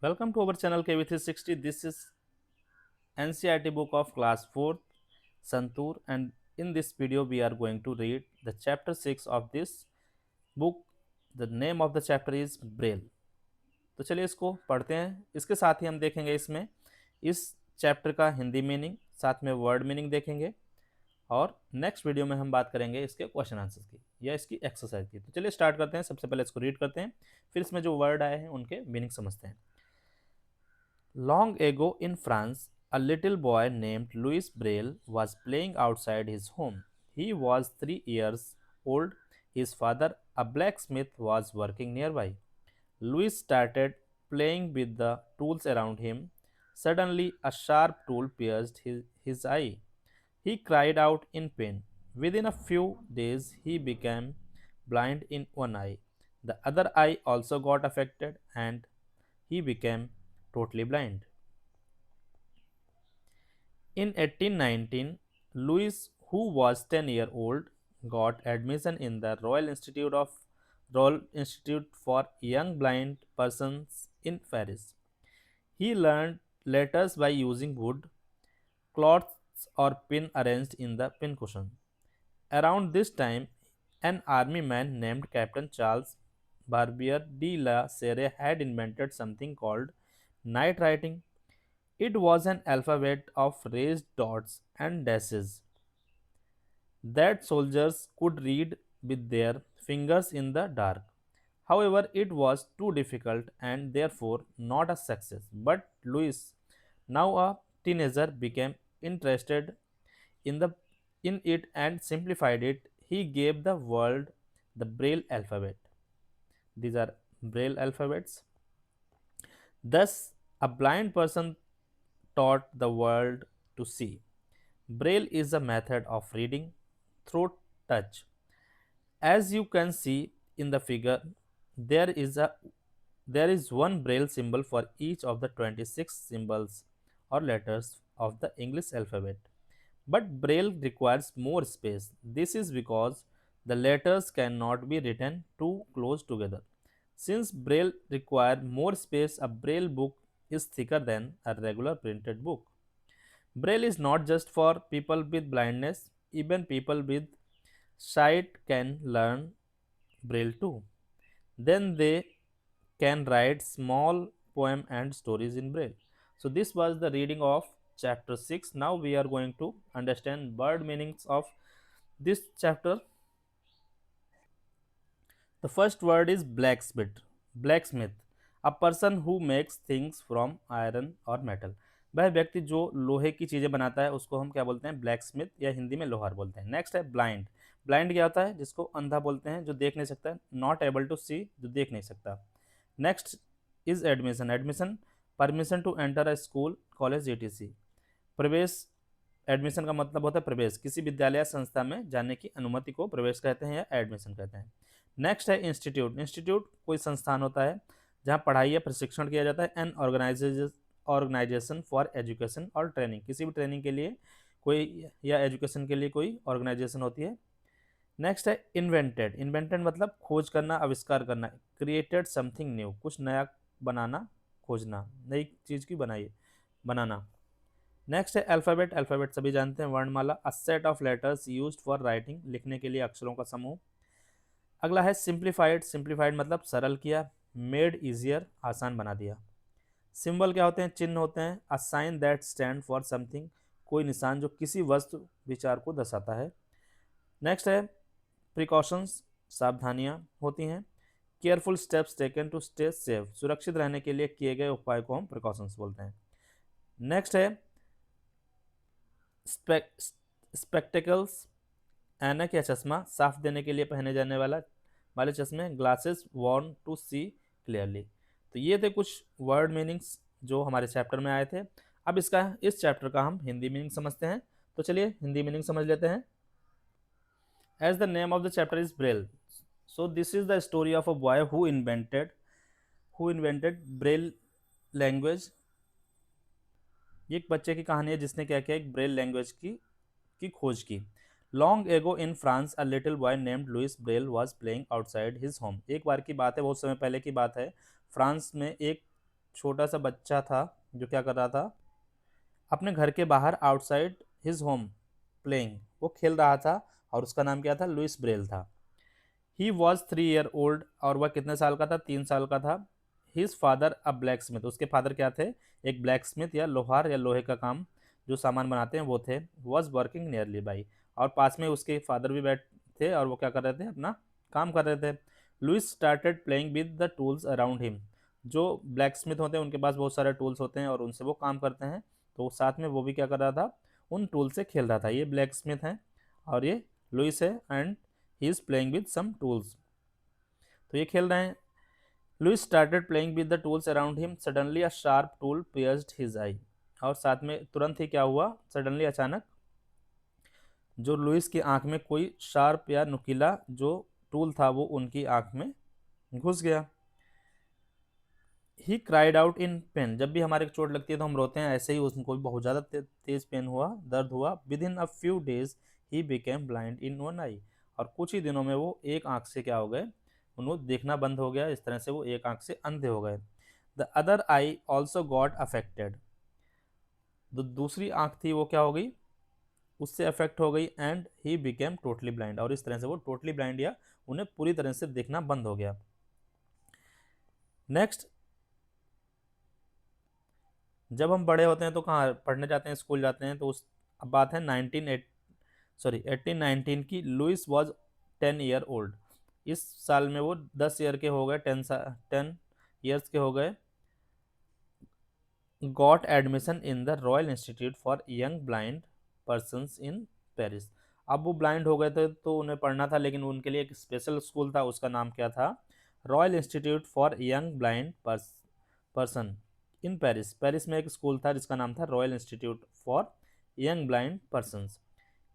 Welcome to our channel KV360. This is NCRT book of class 4th Santur, and in this video we are going to read the chapter 6 of this book. The name of the chapter is Braille. तो चलिए इसको पढ़ते हैं। इसके साथ ही हम देखेंगे इसमें इस चैप्टर का हिंदी मीनिंग, साथ में वर्ड मीनिंग देखेंगे और नेक्स्ट वीडियो में हम बात करेंगे इसके क्वेश्चन आंसर्स की या इसकी एक्सरसाइज की। तो चलिए स्टार्ट करते हैं। सबसे पहले इसको रीड करते हैं, फिर इसमें जो वर्ड आए हैं उनके मीनिंग समझते हैं। Long ago in France, a little boy named Louis Braille was playing outside his home. He was 3 years old. His father, a blacksmith, was working nearby. Louis started playing with the tools around him. Suddenly, a sharp tool pierced his eye. He cried out in pain. Within a few days, he became blind in one eye. The other eye also got affected and he became totally blind. In 1819, Louis, who was 10 years old, got admission in the Royal Institute for Young Blind Persons in Paris. He learned letters by using wood, cloths, or pin arranged in the pincushion. Around this time, an army man named Captain Charles Barbier de la Serre had invented something called night writing. It was an alphabet of raised dots and dashes that soldiers could read with their fingers in the dark. However, it was too difficult and therefore not a success. But Louis, now a teenager, became interested in the in it and simplified it. He gave the world the Braille alphabet. These are Braille alphabets. Thus, a blind person taught the world to see. Braille is a method of reading through touch. As you can see in the figure, there is a there is one Braille symbol for each of the 26 symbols or letters of the English alphabet. But Braille requires more space. This is because the letters cannot be written too close together. Since Braille requires more space, a Braille book is thicker than a regular printed book. Braille is not just for people with blindness, even people with sight can learn Braille too. Then they can write small poem and stories in Braille. So this was the reading of chapter 6. Now we are going to understand word meanings of this chapter. The first word is blacksmith. Blacksmith, a person who makes things from iron or metal. वह व्यक्ति जो लोहे की चीज़ें बनाता है उसको हम क्या बोलते हैं? ब्लैक स्मिथ या हिंदी में लोहार बोलते हैं। नेक्स्ट है ब्लाइंड। ब्लाइंड क्या होता है? जिसको अंधा बोलते हैं, जो देख नहीं सकता है। नॉट एबल टू सी, जो देख नहीं सकता। Next is admission. Admission, permission to enter a school, college, etc। प्रवेश, एडमिशन का मतलब होता है प्रवेश, किसी विद्यालय या संस्था में जाने की अनुमति को प्रवेश कहते हैं या एडमिशन कहते हैं। नेक्स्ट है इंस्टीट्यूट। इंस्टीट्यूट कोई संस्थान होता है जहाँ पढ़ाई या प्रशिक्षण किया जाता है। एन ऑर्गेनाइजेशन फॉर एजुकेशन और ट्रेनिंग, किसी भी ट्रेनिंग के लिए कोई या एजुकेशन के लिए कोई ऑर्गेनाइजेशन होती है। नेक्स्ट है इन्वेंटेड। इन्वेंटेड मतलब खोज करना, आविष्कार करना। क्रिएटेड समथिंग न्यू, कुछ नया बनाना, खोजना, नई चीज़ की बनाना। नेक्स्ट है अल्फ़ाबेट। अल्फ़ाबेट सभी जानते हैं, वर्णमाला। A set of letters used for writing, लिखने के लिए अक्षरों का समूह। अगला है सिंप्लीफाइड। सिंप्लीफाइड मतलब सरल किया। मेड इजियर, आसान बना दिया। सिंबल क्या होते हैं? चिन्ह होते हैं। A sign that stand for something, कोई निशान जो किसी वस्तु विचार को दर्शाता है। नेक्स्ट है प्रिकॉशंस, सावधानियां होती हैं। Careful steps taken to stay safe, सुरक्षित रहने के लिए किए गए उपाय को हम प्रिकॉशंस बोलते हैं। नेक्स्ट है स्पेक्टिकल्स, ऐनक या चश्मा, साफ देने के लिए पहने जाने वाले चश्मे। Glasses worn to see clearly. तो ये थे कुछ वर्ड मीनिंग्स जो हमारे चैप्टर में आए थे। अब इस चैप्टर का हम हिंदी मीनिंग समझते हैं। तो चलिए हिंदी मीनिंग समझ लेते हैं। As the name of the chapter is Braille, so this is the story of a boy who invented Braille language. ये एक बच्चे की कहानी है जिसने क्या किया, एक ब्रेल लैंग्वेज की खोज की। Long ago in France a little boy named Louis Braille was playing outside his home. एक बार की बात है, बहुत समय पहले की बात है। फ्रांस में एक छोटा सा बच्चा था जो क्या कर रहा था, अपने घर के बाहर आउटसाइड हिज होम प्लेइंग, वो खेल रहा था, और उसका नाम क्या था, लुइस ब्रेल था। ही वॉज 3 ईयर ओल्ड, और वह कितने साल का था, 3 साल का था। हिज फादर अ ब्लैक स्मिथ, उसके फादर क्या थे, एक ब्लैक स्मिथ या लोहार या लोहे का काम जो सामान बनाते हैं वो थे। वॉज वर्किंग नियरली बाई, और पास में उसके फादर भी बैठ थे और वो क्या कर रहे थे, अपना काम कर रहे थे। Louis started playing with the tools around him, जो ब्लैक स्मिथ होते हैं उनके पास बहुत सारे टूल्स होते हैं और उनसे वो काम करते हैं, तो साथ में वो भी क्या कर रहा था, उन टूल से खेल रहा था। ये ब्लैक स्मिथ है और ये लुइस है, and he is playing with some tools, तो ये खेल रहे हैं। Louis started playing with the tools around him, suddenly a sharp tool pierced his eye, और साथ में तुरंत ही क्या हुआ, सडनली अचानक जो लुइस की आंख में कोई शार्प या नुकीला जो टूल था वो उनकी आंख में घुस गया। He cried out in pen, जब भी हमारे चोट लगती है तो हम रोते हैं, ऐसे ही उसको भी बहुत ज़्यादा तेज पेन हुआ, दर्द हुआ। Within a few days he became blind in one eye, और कुछ ही दिनों में वो एक आंख से क्या हो गए, उन्हें देखना बंद हो गया, इस तरह से वो एक आंख से अंधे हो गए। The other I also got affected, जो दूसरी आंख थी वो क्या हो गई, उससे अफेक्ट हो गई, and he became totally blind, और इस तरह से वो टोटली ब्लाइंड या उन्हें पूरी तरह से देखना बंद हो गया। नेक्स्ट, जब हम बड़े होते हैं तो कहाँ पढ़ने जाते हैं, स्कूल जाते हैं, तो उस अब बात है 1819 की। लुइस वॉज 10 ईयर ओल्ड, इस साल में वो 10 ईयर के हो गए, 10 ईयर्स के हो गए। Got admission in the royal institute for young blind persons in Paris, अब वो ब्लाइंड हो गए थे तो उन्हें पढ़ना था, लेकिन उनके लिए एक स्पेशल स्कूल था, उसका नाम क्या था, royal institute for young blind person in Paris. Paris में एक स्कूल था जिसका नाम था royal institute for young blind persons.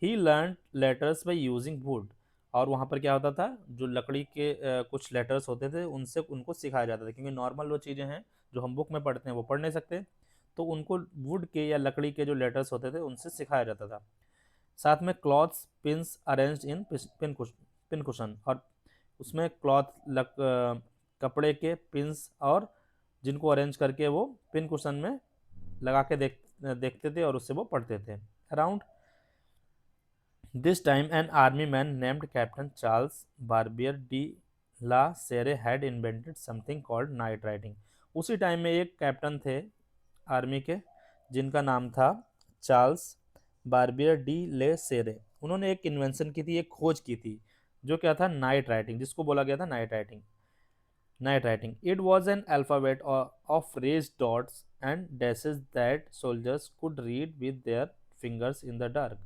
He learn letters by using would, और वहाँ पर क्या होता था, जो लकड़ी के कुछ लेटर्स होते थे उनसे उनको सिखाया जाता था, क्योंकि नॉर्मल वो चीज़ें हैं जो हम बुक में पढ़ते हैं वो पढ़ नहीं सकते, तो उनको वुड के या लकड़ी के जो लेटर्स होते थे उनसे सिखाया जाता था। साथ में clothes pins arranged in pin cushion, और उसमें कपड़े के पिन्स और जिनको अरेंज करके वो पिन कुशन में लगा के देखते थे और उससे वो पढ़ते थे। Around this time an army man named captain Charles Barbier de la Serre had invented something called night writing, उसी टाइम में एक कैप्टन थे आर्मी के जिनका नाम था चार्ल्स बार्बियर डी ले सेरे, उन्होंने एक इन्वेंशन की थी, एक खोज की थी, जो क्या था, नाइट राइटिंग, जिसको बोला गया था night writing. Night writing, it was an alphabet of raised dots and dashes that soldiers could read with their fingers in the dark,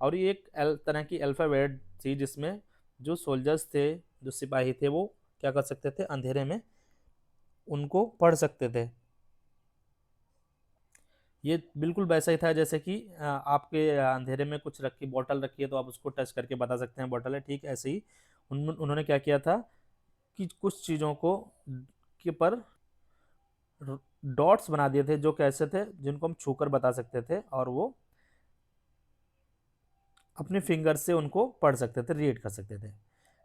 और ये एक तरह की अल्फ़ाबेट थी जिसमें जो सोल्जर्स थे, जो सिपाही थे, वो क्या कर सकते थे, अंधेरे में उनको पढ़ सकते थे। ये बिल्कुल वैसा ही था जैसे कि आपके अंधेरे में कुछ रखी बॉटल रखी है तो आप उसको टच करके बता सकते हैं बॉटल है, ठीक ऐसे ही उन्होंने क्या किया था कि कुछ चीज़ों को के पर डॉट्स बना दिए थे जो कैसे थे, जिनको हम छूकर बता सकते थे और वो अपने फिंगर से उनको पढ़ सकते थे, रीड कर सकते थे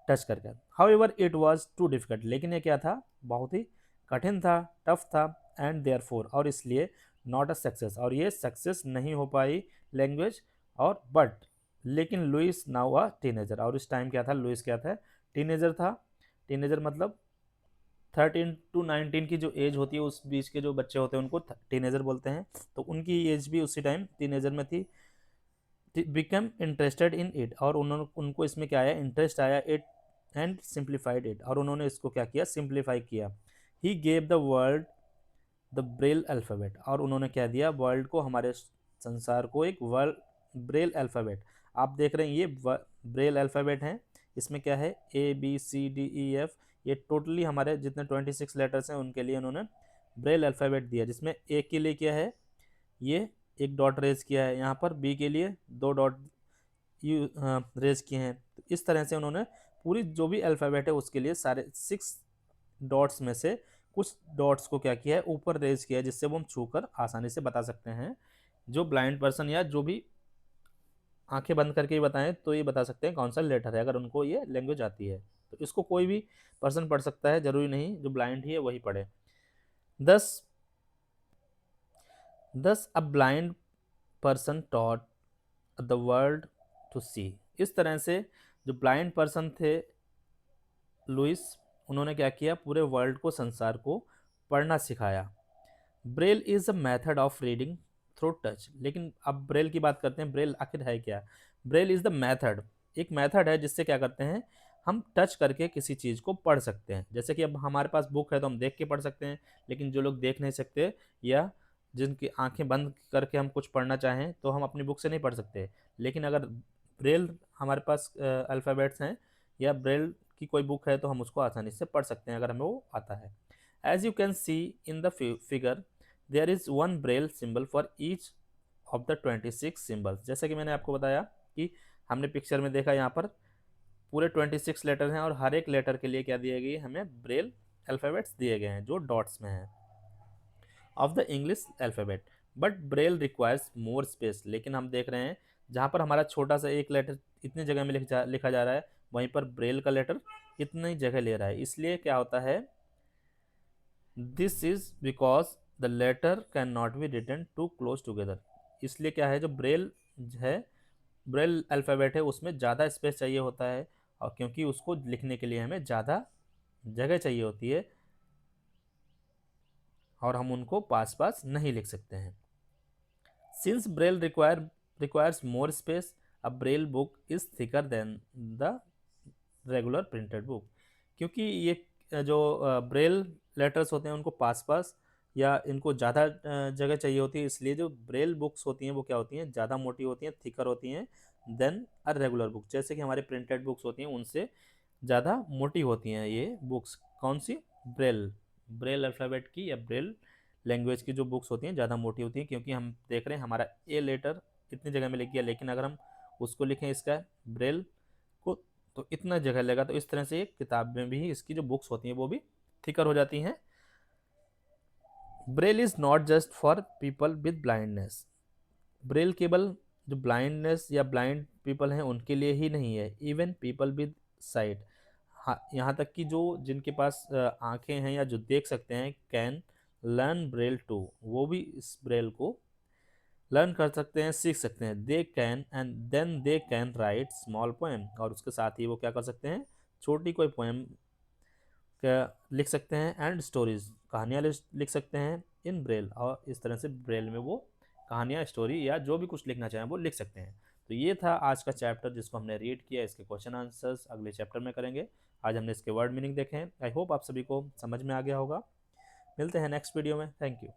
टच करके। However it was too difficult, लेकिन ये क्या था, बहुत ही कठिन था, टफ था, एंड देयर फोर, और इसलिए नॉट अ सक्सेस, और ये सक्सेस नहीं हो पाई लैंग्वेज, और बट लेकिन लुइस नाउ अ टीनेजर, और इस टाइम क्या था, लुइस क्या था, टीनेजर था। टीनेजर मतलब 13 to 19 की जो एज होती है उस बीच के जो बच्चे होते हैं उनको टीनेजर बोलते हैं, तो उनकी एज भी उसी टाइम टीनेजर में थी। बिकम इंटरेस्टेड इन इट, और उन्होंने उनको इसमें क्या आया, इंटरेस्ट आया, इट एंड सिंप्लीफाइड इट, और उन्होंने इसको क्या किया, सिंप्लीफाई किया। He gave the world the Braille alphabet, और उन्होंने क्या दिया, वर्ल्ड को, हमारे संसार को एक वर्ल्ड ब्रेल अल्फ़ाबेट, आप देख रहे हैं ये ब्रेल अल्फ़ाबेट हैं, इसमें क्या है, ABCDEF, ये टोटली हमारे जितने 26 लेटर्स हैं उनके लिए उन्होंने ब्रेल अल्फ़ाबेट दिया, जिसमें ए के लिए क्या है, ये एक डॉट रेज किया है, यहाँ पर बी के लिए 2 डॉट रेज किए हैं, तो इस तरह से उन्होंने पूरी जो भी अल्फ़ाबेट है उसके लिए सारे 6 डॉट्स में से कुछ डॉट्स को क्या किया है, ऊपर रेज किया है, जिससे वो हम छूकर आसानी से बता सकते हैं। जो ब्लाइंड पर्सन या जो भी आंखें बंद करके ही बताएं तो ये बता सकते हैं कौन सा लेटर है, अगर उनको ये लैंग्वेज आती है, तो इसको कोई भी पर्सन पढ़ सकता है, जरूरी नहीं जो ब्लाइंड ही है वही पढ़े। 10 दस a blind person taught the world to see. इस तरह से जो ब्लाइंड पर्सन थे लुइस, उन्होंने क्या किया, पूरे वर्ल्ड को, संसार को पढ़ना सिखाया। Braille is a method of reading through touch. लेकिन अब ब्रेल की बात करते हैं, ब्रेल आखिर है क्या? ब्रेल इज द मेथड, एक मेथड है जिससे क्या करते हैं, हम टच करके किसी चीज़ को पढ़ सकते हैं। जैसे कि अब हमारे पास बुक है तो हम देख के पढ़ सकते हैं, लेकिन जो लोग देख नहीं सकते या जिनकी आंखें बंद करके हम कुछ पढ़ना चाहें तो हम अपनी बुक से नहीं पढ़ सकते। लेकिन अगर ब्रेल हमारे पास अल्फ़ाबेट्स हैं या ब्रेल की कोई बुक है तो हम उसको आसानी से पढ़ सकते हैं अगर हमें वो आता है। As you can see in the figure there is one Braille symbol for each of the 26 symbols. जैसे कि मैंने आपको बताया कि हमने पिक्चर में देखा, यहाँ पर पूरे 26 लेटर हैं और हर एक लेटर के लिए क्या दिए गए, हमें ब्रेल अल्फ़ाबेट्स दिए गए हैं जो डॉट्स में हैं of the English alphabet. But Braille requires more space. लेकिन हम देख रहे हैं जहाँ पर हमारा छोटा सा एक लेटर इतनी जगह में लिखा जा रहा है, वहीं पर ब्रेल का लेटर इतनी जगह ले रहा है। इसलिए क्या होता है, this is because the letter can not be written too close together. इसलिए क्या है, जो ब्रेल है, ब्रेल अल्फ़ाबेट है, उसमें ज़्यादा स्पेस चाहिए होता है, और क्योंकि उसको लिखने के लिए हमें ज़्यादा जगह चाहिए होती है और हम उनको पास पास नहीं लिख सकते हैं। Since Braille requires more space, a Braille book is thicker than the regular printed book. क्योंकि ये जो ब्रेल लेटर्स होते हैं उनको पास पास या इनको ज़्यादा जगह चाहिए होती है, इसलिए जो ब्रेल बुक्स होती हैं वो क्या होती हैं, ज़्यादा मोटी होती हैं, थिकर होती हैं देन अ रेगुलर बुक। जैसे कि हमारे प्रिंटेड बुक्स होती हैं उनसे ज़्यादा मोटी होती हैं ये बुक्स। कौन सी? ब्रेल, ब्रेल अल्फ़ाबेट की या ब्रेल लैंग्वेज की जो बुक्स होती हैं ज़्यादा मोटी होती हैं, क्योंकि हम देख रहे हैं हमारा ए लेटर इतनी जगह में लिख गया, लेकिन अगर हम उसको लिखें इसका ब्रेल को तो इतना जगह लेगा। तो इस तरह से किताब में भी इसकी जो बुक्स होती हैं वो भी थिकर हो जाती हैं। Braille is not just for people with blindness. Braille केवल जो ब्लाइंडनेस या ब्लाइंड पीपल हैं उनके लिए ही नहीं है, इवन पीपल विद साइट। हाँ, यहाँ तक कि जो जिनके पास आंखें हैं या जो देख सकते हैं, कैन लर्न ब्रेल टू, वो भी इस ब्रेल को लर्न कर सकते हैं, सीख सकते हैं। They can and then they can write small poem, और उसके साथ ही वो क्या कर सकते हैं, छोटी कोई पोएम क्या लिख सकते हैं, एंड स्टोरीज, कहानियाँ लिख सकते हैं इन ब्रेल, और इस तरह से ब्रेल में वो कहानियाँ, स्टोरी या जो भी कुछ लिखना चाहें वो लिख सकते हैं। तो ये था आज का चैप्टर जिसको हमने रीड किया। इसके क्वेश्चन आंसर्स अगले चैप्टर में करेंगे। आज हमने इसके वर्ड मीनिंग देखे हैं। आई होप आप सभी को समझ में आ गया होगा। मिलते हैं नेक्स्ट वीडियो में। Thank you.